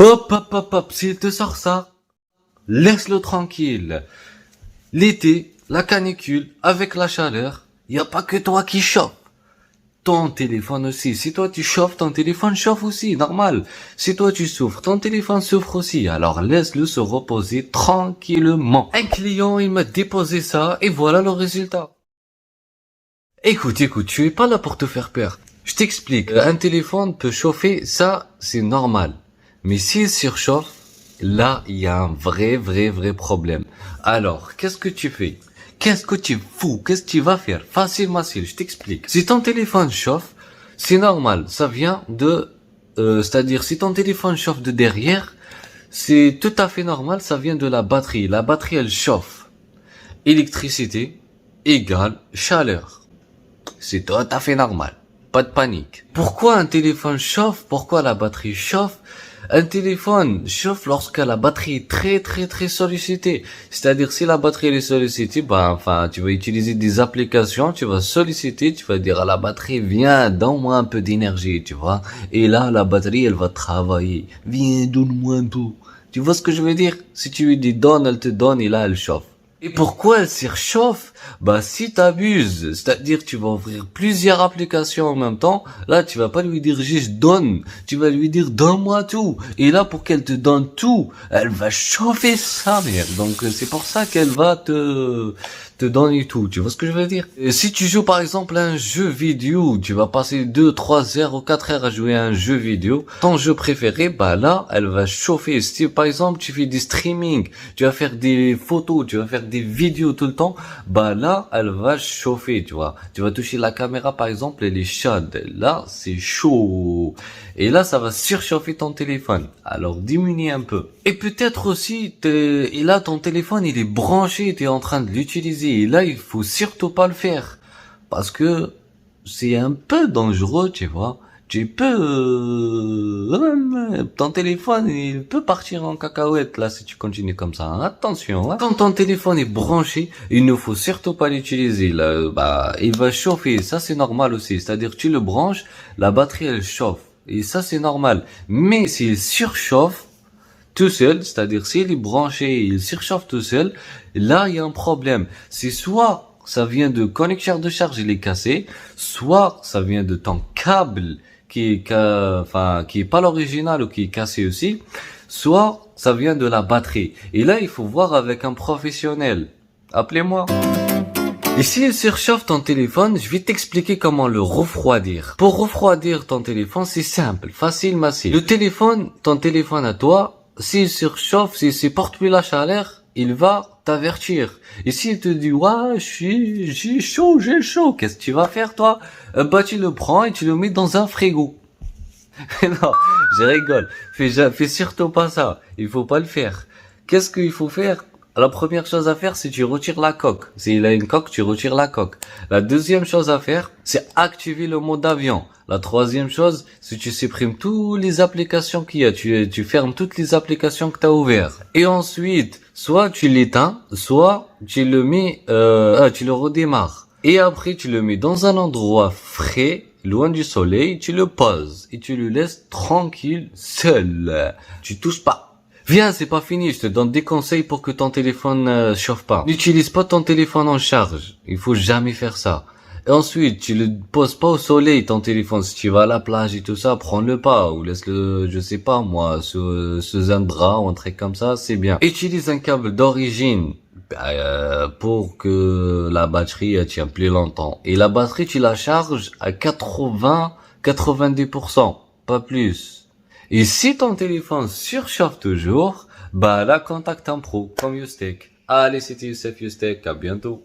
Hop, hop, hop, hop, s'il te sort ça, laisse-le tranquille. L'été, la canicule, avec la chaleur, y a pas que toi qui chauffe. Ton téléphone aussi. Si toi tu chauffes, ton téléphone chauffe aussi, normal. Si toi tu souffres, ton téléphone souffre aussi. Alors laisse-le se reposer tranquillement. Un client, il m'a déposé ça et voilà le résultat. Écoute, tu es pas là pour te faire peur. Je t'explique. Un téléphone peut chauffer, ça c'est normal. Mais s'il surchauffe, là il y a un vrai problème. Alors, qu'est-ce que tu fais? Qu'est-ce que tu fous? Qu'est-ce que tu vas faire? Facile, je t'explique. Si ton téléphone chauffe, c'est normal. Ça vient de, c'est-à-dire si ton téléphone chauffe de derrière, c'est tout à fait normal. Ça vient de la batterie. La batterie, elle chauffe. Électricité égale chaleur. C'est tout à fait normal. Pas de panique. Pourquoi un téléphone chauffe? Pourquoi la batterie chauffe? Un téléphone chauffe lorsque la batterie est très sollicitée. C'est-à-dire si la batterie est sollicitée, tu vas utiliser des applications, tu vas solliciter, tu vas dire à la batterie, viens, donne-moi un peu d'énergie, tu vois. Et là, la batterie, elle va travailler. Viens, donne-moi un peu. Tu vois ce que je veux dire? Si tu lui dis donne, elle te donne et là, elle chauffe. Et pourquoi elle surchauffe? Si t'abuses, c'est-à-dire tu vas ouvrir plusieurs applications en même temps, là, tu vas pas lui dire juste donne, tu vas lui dire donne-moi tout. Et là, pour qu'elle te donne tout, elle va chauffer sa mère. Donc, c'est pour ça qu'elle va te donner tout. Tu vois ce que je veux dire? Et si tu joues, par exemple, à un jeu vidéo, tu vas passer 2, 3 heures ou 4 heures à jouer à un jeu vidéo, ton jeu préféré, là, elle va chauffer. Si, par exemple, tu fais du streaming, tu vas faire des photos, tu vas faire des vidéos tout le temps, là, elle va chauffer, tu vois. Tu vas toucher la caméra, par exemple, elle est chaude. Là, c'est chaud. Et là, ça va surchauffer ton téléphone. Alors, diminue un peu. Et peut-être aussi, et là, ton téléphone, il est branché, tu es en train de l'utiliser. Et là, il faut surtout pas le faire. Parce que c'est un peu dangereux, tu vois. Tu peux, ton téléphone, il peut partir en cacahuète, là, si tu continues comme ça. Attention, hein. Quand ton téléphone est branché, il ne faut surtout pas l'utiliser, là, il va chauffer. Ça, c'est normal aussi. C'est-à-dire, tu le branches, la batterie, elle chauffe. Et ça, c'est normal. Mais s'il surchauffe, tout seul, c'est-à-dire s'il est branché, il surchauffe tout seul, là, il y a un problème. C'est soit ça vient de connecteur de charge, il est cassé, soit ça vient de ton câble qui est pas l'original ou qui est cassé aussi, soit ça vient de la batterie. Et là, il faut voir avec un professionnel. Appelez-moi. Et s'il surchauffe ton téléphone, je vais t'expliquer comment le refroidir. Pour refroidir ton téléphone, c'est simple, facile. Ton téléphone à toi, s'il surchauffe, s'il supporte plus la chaleur, il va t'avertir. Et s'il te dit, ouais, j'ai chaud, qu'est-ce que tu vas faire, toi? Tu le prends et tu le mets dans un frigo. Non, je rigole. Fais surtout pas ça. Il faut pas le faire. Qu'est-ce qu'il faut faire? La première chose à faire, c'est tu retires la coque. S'il a une coque, tu retires la coque. La deuxième chose à faire, c'est activer le mode avion. La troisième chose, c'est tu supprimes toutes les applications qu'il y a. Tu fermes toutes les applications que tu as ouvertes. Et ensuite, soit tu l'éteins, soit tu le mets, tu le redémarres. Et après, tu le mets dans un endroit frais, loin du soleil, tu le poses et tu le laisses tranquille, seul. Tu touches pas. Viens, c'est pas fini, je te donne des conseils pour que ton téléphone chauffe pas. N'utilise pas ton téléphone en charge. Il faut jamais faire ça. Et ensuite, tu le poses pas au soleil, ton téléphone. Si tu vas à la plage et tout ça, prends-le pas. Ou laisse-le, je sais pas moi, sous un drap ou un truc comme ça, c'est bien. Utilise un câble d'origine. Pour que la batterie elle tient plus longtemps. Et la batterie, tu la charges à 90%, pas plus. Et si ton téléphone surchauffe toujours, là, contacte un pro, comme Youstech. Allez, c'était Youssef Youstech, à bientôt.